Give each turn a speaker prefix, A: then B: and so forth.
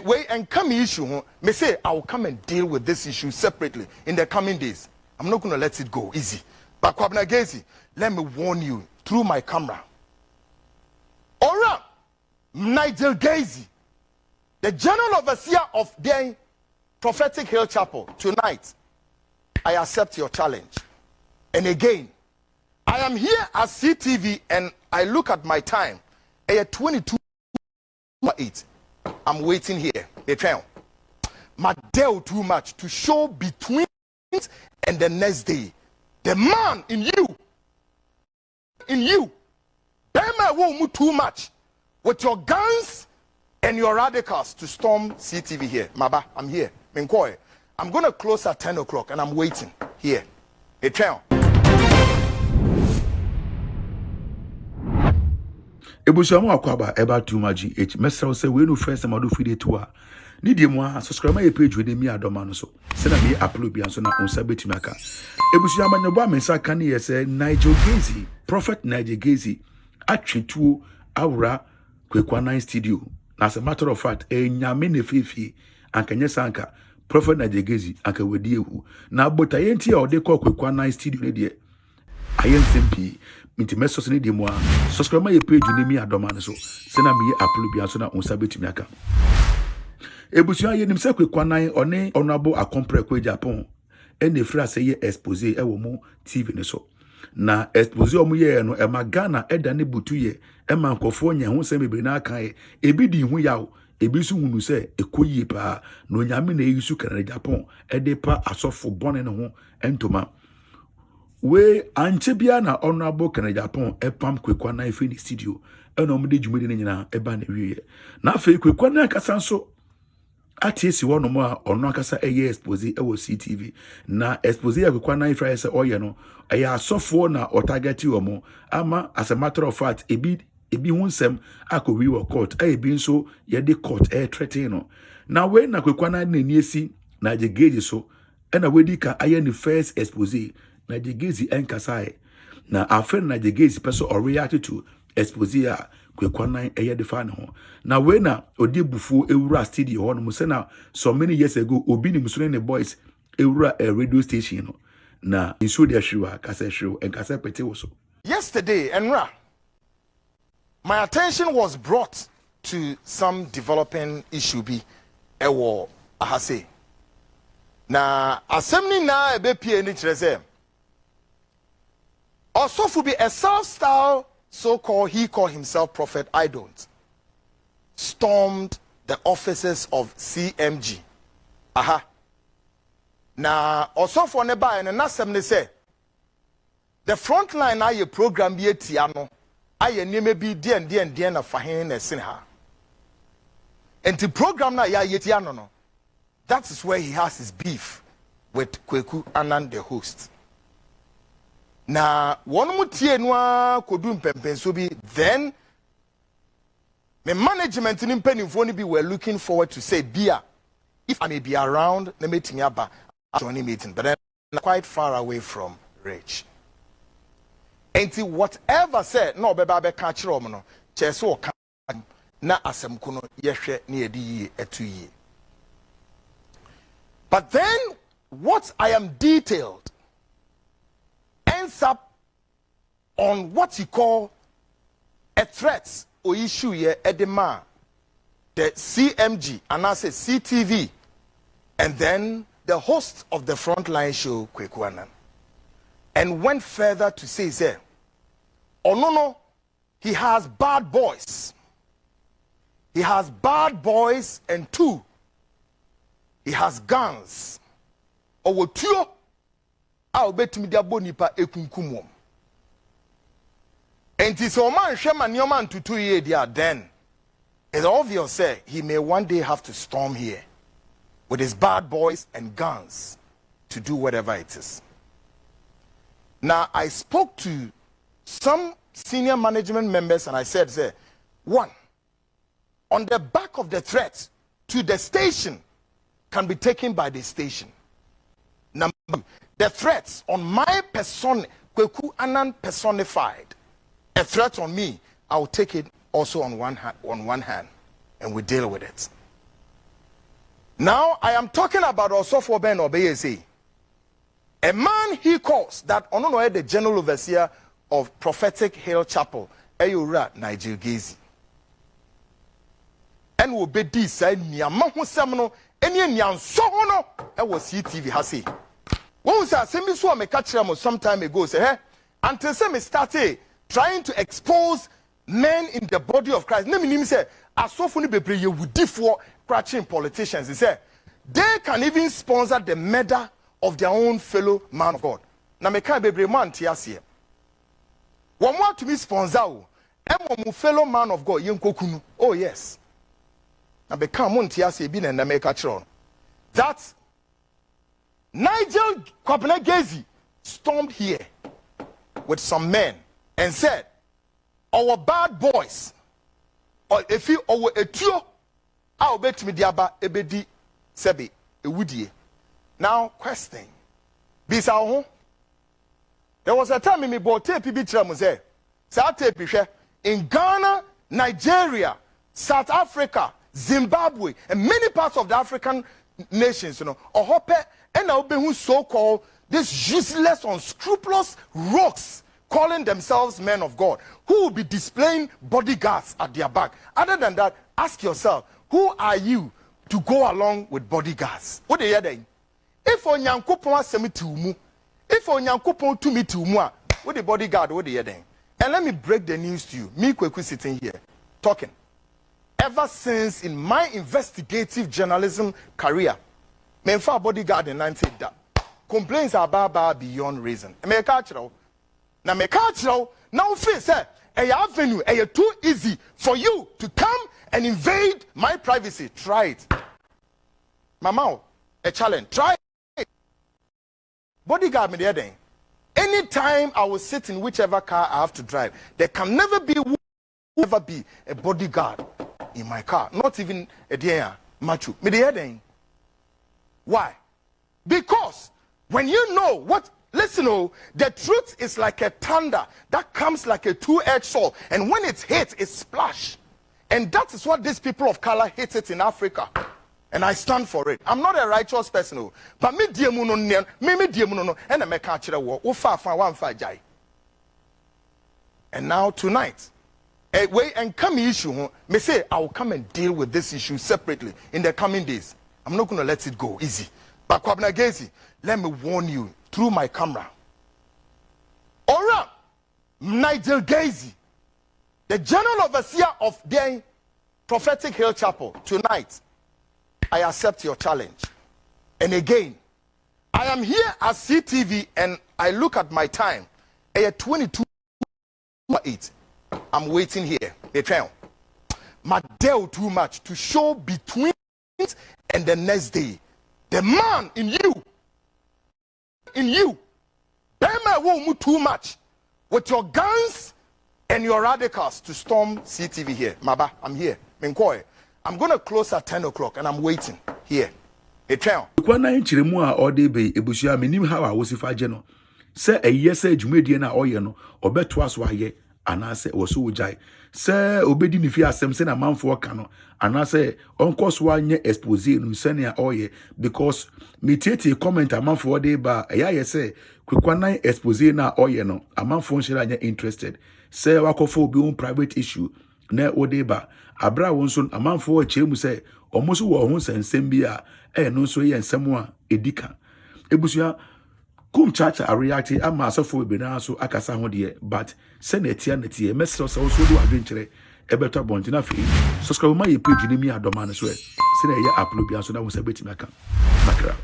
A: Wait and come issue. Me say I will come and deal with this issue separately in the coming days. I'm not going to let it go easy. But Kwabena Gaisie, let me warn you through my camera. Alright, Nigel Gaisie, the general overseer of the Prophetic Hill Chapel, tonight, I accept your challenge. And again, I am here at CTV and I look at my time. At 22:08, I'm waiting here. My deal too much to show between and the next day. The man in you, Bema won't move too much with your guns and your radicals to storm CTV here. Maba, I'm here. Minkoy. I'm going to close at 10 o'clock and I'm waiting here.
B: Ebusiamu akwaba eba too much GH. Mesra say we no first time do feed to her. Need you more subscribe my page with me adoma so. Send me upload bi anso na onsa betumi aka. Ebusiamu nyoba mensa kan ye say Nigel Gaisie, Prophet Nigel Gaisie atwetuo awra Kwaku studio. As a matter of fact, nyame ne fifi ankanye sanka Prophet Nigel Gaisie anka wedi ehu. Na botaye nti a ode call Kwaku studio ne de ayen simpi minti mesos ne de mo subscribe my page ne mi adoma so. Send me upload bi anso na onsa betumi aka. Ebusia ye nim se Kwaku one honorable akompre kwa Japan ene fra se ye expose e wo mo TV ne so na expose o mo ye no e magana eda ne butu ye e man kofo nya ho se mebe na aka e ebi di hu yawo ebi su hunu se ekoyi pa no nyame na yisu kare Japan e de pa asofo bone ne ho entoma we anche bia na honorable kare Japan e pam Kwaku fi ni studio e no mo de dwumedi ne nyina e ba na wiye na afi Kwaku akasa so A.T.A.C.K.S one more ono akasa eye expose e wo CTV na expose ya Kwaku ifra se oye no aya asofo na otageti omo ama as a matter of fact ebi hunsem akowi wo court ebi nso ye de court threaten no na we na Kwaku na niesi na Gaisie so e na wedi ka aye ni first expose na Gaisie enkasa na afen na Gaisie person or react to expose ya Kwaku eye de fan ho na we na odi bufu ewura studio ho no mo se na so many years ago obi ni musoro ne boys ewura a radio station no na isu de hwiwa kasa hwiw en kasa pete wo so.
A: Yesterday Enra, my attention was brought to some developing issue bi ewo ahase na assembly na ebe pie ni kirese osofu bi a South style so-called, he called himself Prophet, I don't, stormed the offices of CMG. Aha. Now, also for neba and nasem say, the front line aye program be tiano, aye name be dien na fahin e sinha. And the program na ya yetiano no. That is where he has his beef with Kwaku Annan, the host. Na one mutie noa kodu mpempenso bi then the management in mpanimfo ni bi were looking forward to say bia if I may be around na meeting aba joining meeting but then quite far away from rich. Enti whatever said no beba be ka kire omo no chese o ka na asem ko no yehwe na yedi yi etu yi. But then what I am detailed ends up on what you call a threat or issue here at the man, the CMG, and I say CTV, and then the host of the frontline show, Kwaku Annan, and went further to say, oh no, he has bad boys. He has bad boys, and two, he has guns. Or two. I'll bet me the bonipa ekunkumum. And it's a man shaman your man to 2 years there then. It's obvious say he may one day have to storm here with his bad boys and guns to do whatever it is. Now I spoke to some senior management members and I said, one, on the back of the threat to the station can be taken by the station. Number the threats on my person, Kwaku Annan personified, a threat on me, I will take it also on one hand, and we deal with it. Now I am talking about Osofo Ben Obeyese, a man he calls that Onono the general overseer of Prophetic Hill Chapel, Ayura Nigel Gaisie. And will be this side Niamahu Semino, any Nyan Sohono, I was CTV Hasi. One was a semi so me catch them some time ago, say, hey, until some started trying to expose men in the body of Christ. Name him say, as so funny be you would differ crouching politicians. He said, they can even sponsor the murder of their own fellow man of God. Now me can't be man tiasie. One more to be sponsor, and fellow man of God, Yenkokunu. Oh yes. Now become one tiasie bin and make a tron. That's Nigel Gaisie stormed here with some men and said, our bad boys, or if you or a trio, I'll bet me diaba ebedi sebe ewudie. Now question. Bisa ho. There was a time in me bought tape say, sa tape in Ghana, Nigeria, South Africa, Zimbabwe, and many parts of the African nations, or hope and now be who so-called these useless, unscrupulous rocks calling themselves men of God, who will be displaying bodyguards at their back. Other than that, ask yourself, who are you to go along with bodyguards? What are you doing? If on Yankupon semi to mu, if on Yankupon to me to moi, what the bodyguard, what are you doing? And let me break the news to you. Me Kwaku sitting here, talking. Ever since in my investigative journalism career, me for bodyguard in 90 that complaints are beyond reason. Me catch now. Now me catch now face say a avenue too easy for you to come and invade my privacy. Try it. Mama, a challenge. Try it. Bodyguard me the other. Anytime I will sit in whichever car I have to drive, there can never be a bodyguard in my car. Not even a dear machu. Me the other. Why? Because when you know what, listen, the truth is like a thunder that comes like a two-edged sword, and when it hits, it splash. And that is what these people of color hate it in Africa. And I stand for it. I'm not a righteous person, but me diemuno, and I make a war. And now tonight, and come issue, me say I will come and deal with this issue separately in the coming days. I'm not going to let it go easy. But Kwabena Gaisie, let me warn you through my camera. Ora, Nigel Gaisie, the general overseer of the Prophetic Hill Chapel, tonight, I accept your challenge. And again, I am here at CTV and I look at my time. At 22:08, I'm waiting here. My deal too much to show between and the next day, the man in you, Bema won't move too much with your guns and your radicals to storm CTV here. Maba, I'm here. I'm going to close at 10 o'clock and I'm waiting here.
B: Kwana nchiremu a ode be ebusia menim ha wa wosifa je no se eye se dwumadie na oye no obeto aso aye anase woso wujai se obedi ni fi asem se na manfo ka no anase onkoso anye expose no se na oye because me tieti comment amanfo de ba eya se Kwana expose na oye no amanfo nhira anye interested se wakofo obi on private issue na ode ba abra wonso amanfo achiremu se omoso wo ho sensem bi a no so ye nsem a edika ebusua kum chacha a react ama asofo be na so akasa ho de but se na etia mesro so so do adwenkyere ebeto bonti na fi subscribe my page ni mi adoma no so se na ye upload bia so na wo se betima ka makra